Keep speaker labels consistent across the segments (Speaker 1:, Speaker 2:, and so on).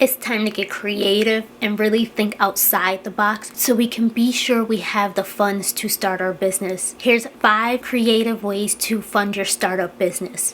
Speaker 1: It's time to get creative and really think outside the box so we can be sure we have the funds to start our business. Here's 5 creative ways to fund your startup business.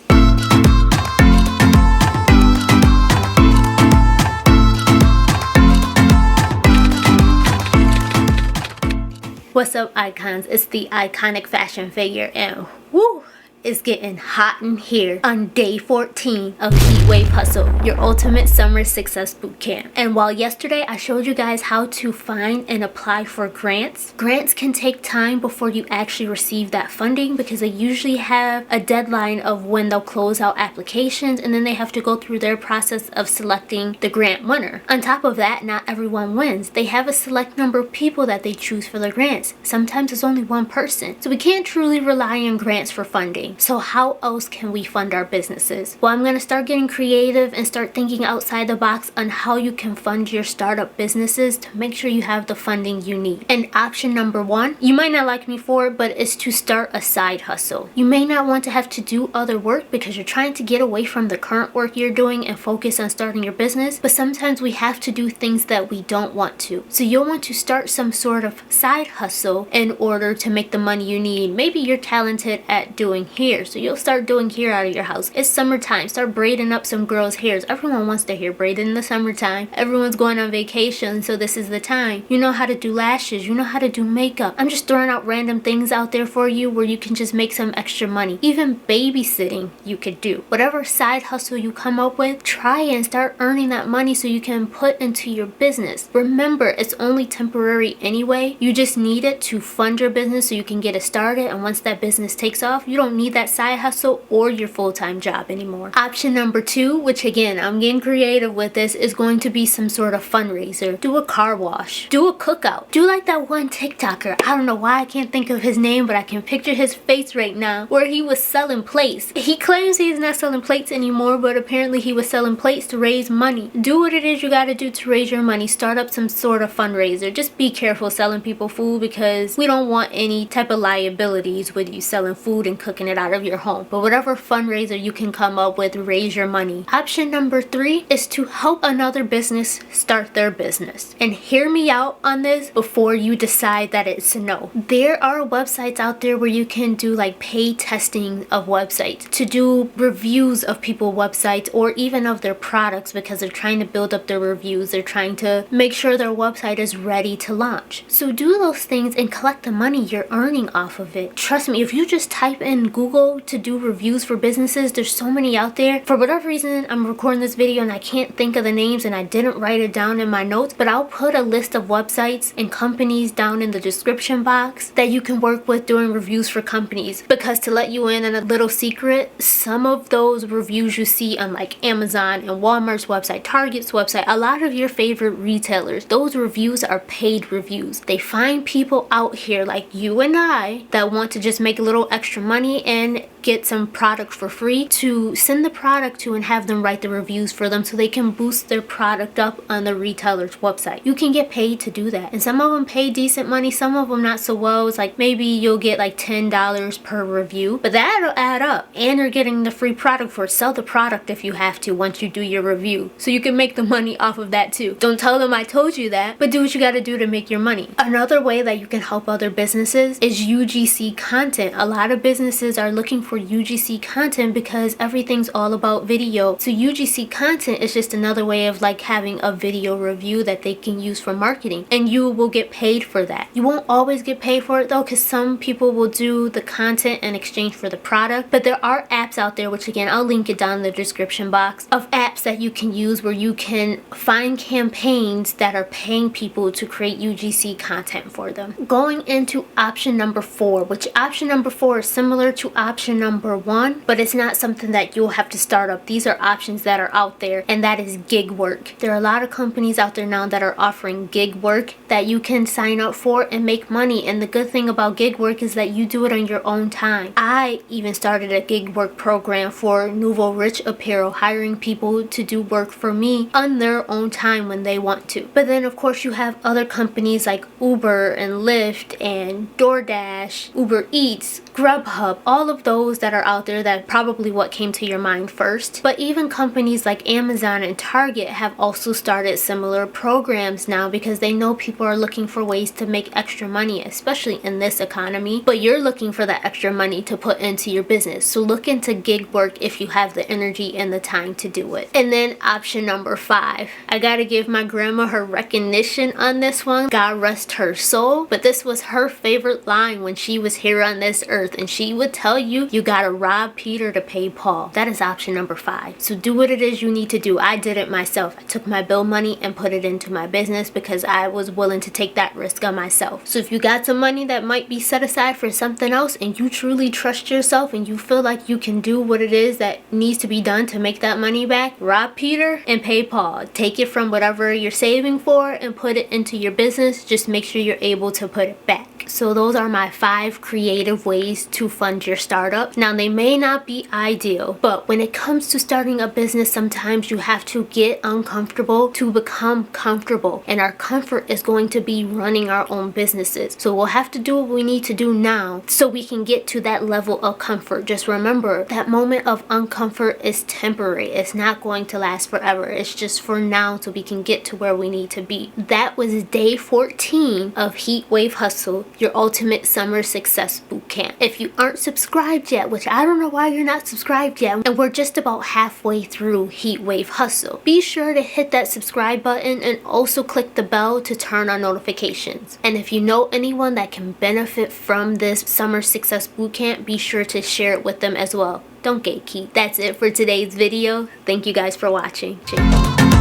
Speaker 1: What's up, icons? It's the Iconic Fashion Figure, and woo! It's getting hot in here on day 14 of Heatwave Hustle, your ultimate summer success bootcamp. And while yesterday I showed you guys how to find and apply for grants can take time before you actually receive that funding because they usually have a deadline of when they'll close out applications, and then they have to go through their process of selecting the grant winner. On top of that, not everyone wins. They have a select number of people that they choose for their grants. Sometimes it's only one person. So we can't truly rely on grants for funding. So how else can we fund our businesses? Well, I'm going to start getting creative and start thinking outside the box on how you can fund your startup businesses to make sure you have the funding you need. And option number 1, you might not like me for it, but it's to start a side hustle. You may not want to have to do other work because you're trying to get away from the current work you're doing and focus on starting your business, but sometimes we have to do things that we don't want to. So you'll want to start some sort of side hustle in order to make the money you need. Maybe you're talented at doing hair, so you'll start doing hair out of your house. It's summertime, start braiding up some girls' hairs. Everyone wants their hair braided in the summertime. Everyone's going on vacation, so this is the time. You know how to do lashes, you know how to do makeup. I'm just throwing out random things out there for you where you can just make some extra money. Even babysitting you could do. Whatever side hustle you come up with, try and start earning that money so you can put into your business. Remember, it's only temporary anyway. You just need it to fund your business so you can get it started, and once that business takes off, you don't need that side hustle or your full-time job anymore. Option number 2, which again, I'm getting creative with this, is going to be some sort of fundraiser. Do a car wash. Do a cookout. Do like that one TikToker. I don't know why I can't think of his name, but I can picture his face right now, where he was selling plates. He claims he's not selling plates anymore, but apparently he was selling plates to raise money. Do what it is you gotta do to raise your money. Start up some sort of fundraiser. Just be careful selling people food because we don't want any type of liabilities with you selling food and cooking it out of your home. But whatever fundraiser you can come up with, raise your money. Option number 3 is to help another business start their business. And hear me out on this before you decide that it's a no. There are websites out there where you can do like paid testing of websites, to do reviews of people's websites or even of their products because they're trying to build up their reviews. They're trying to make sure their website is ready to launch. So do those things and collect the money you're earning off of it. Trust me, if you just type in Google to do reviews for businesses, there's so many out there. For whatever reason, I'm recording this video and I can't think of the names and I didn't write it down in my notes, but I'll put a list of websites and companies down in the description box that you can work with doing reviews for companies. Because to let you in on a little secret, some of those reviews you see on like Amazon and Walmart's website, Target's website, a lot of your favorite retailers, those reviews are paid reviews. They find people out here like you and I that want to just make a little extra money and get some product for free to send the product to and have them write the reviews for them so they can boost their product up on the retailer's website. You can get paid to do that, and some of them pay decent money, some of them not so well. It's like maybe you'll get like $10 per review, but that'll add up, and you're getting the free product for it. Sell the product if you have to once you do your review, so you can make the money off of that too. Don't tell them I told you that, but do what you gotta do to make your money. Another way that you can help other businesses is UGC content. A lot of businesses are looking for UGC content because everything's all about video. So UGC content is just another way of like having a video review that they can use for marketing, and you will get paid for that. You won't always get paid for it though, because some people will do the content in exchange for the product, but there are apps out there, which again I'll link it down in the description box, of apps that you can use where you can find campaigns that are paying people to create UGC content for them. Going into option number 4, which option number 4 is similar to option number 1, but it's not something that you'll have to start up. These are options that are out there, and that is gig work. There are a lot of companies out there now that are offering gig work that you can sign up for and make money. And the good thing about gig work is that you do it on your own time. I even started a gig work program for Nouveau Rich Apparel, hiring people to do work for me on their own time when they want to. But then of course you have other companies like Uber and Lyft and DoorDash, Uber Eats, Grubhub. All of those those that are out there, that probably what came to your mind first. But even companies like Amazon and Target have also started similar programs now because they know people are looking for ways to make extra money, especially in this economy. But you're looking for that extra money to put into your business. So look into gig work if you have the energy and the time to do it. And then option number 5. I gotta give my grandma her recognition on this one. God rest her soul. But this was her favorite line when she was here on this earth. And she would tell you, you gotta rob Peter to pay Paul. That is option number 5. So do what it is you need to do. I did it myself. I took my bill money and put it into my business because I was willing to take that risk on myself. So if you got some money that might be set aside for something else and you truly trust yourself and you feel like you can do what it is that needs to be done to make that money back, rob Peter and pay Paul. Take it from whatever you're saving for and put it into your business. Just make sure you're able to put it back. So those are my 5 creative ways to fund your startup. Now they may not be ideal, but when it comes to starting a business, sometimes you have to get uncomfortable to become comfortable. And our comfort is going to be running our own businesses. So we'll have to do what we need to do now so we can get to that level of comfort. Just remember, that moment of uncomfort is temporary. It's not going to last forever. It's just for now so we can get to where we need to be. That was day 14 of Heatwave Hustle, your ultimate summer success bootcamp. If you aren't subscribed yet, which I don't know why you're not subscribed yet, and we're just about halfway through Heatwave Hustle, be sure to hit that subscribe button and also click the bell to turn on notifications. And if you know anyone that can benefit from this summer success bootcamp, be sure to share it with them as well. Don't gatekeep. That's it for today's video. Thank you guys for watching. Cheers.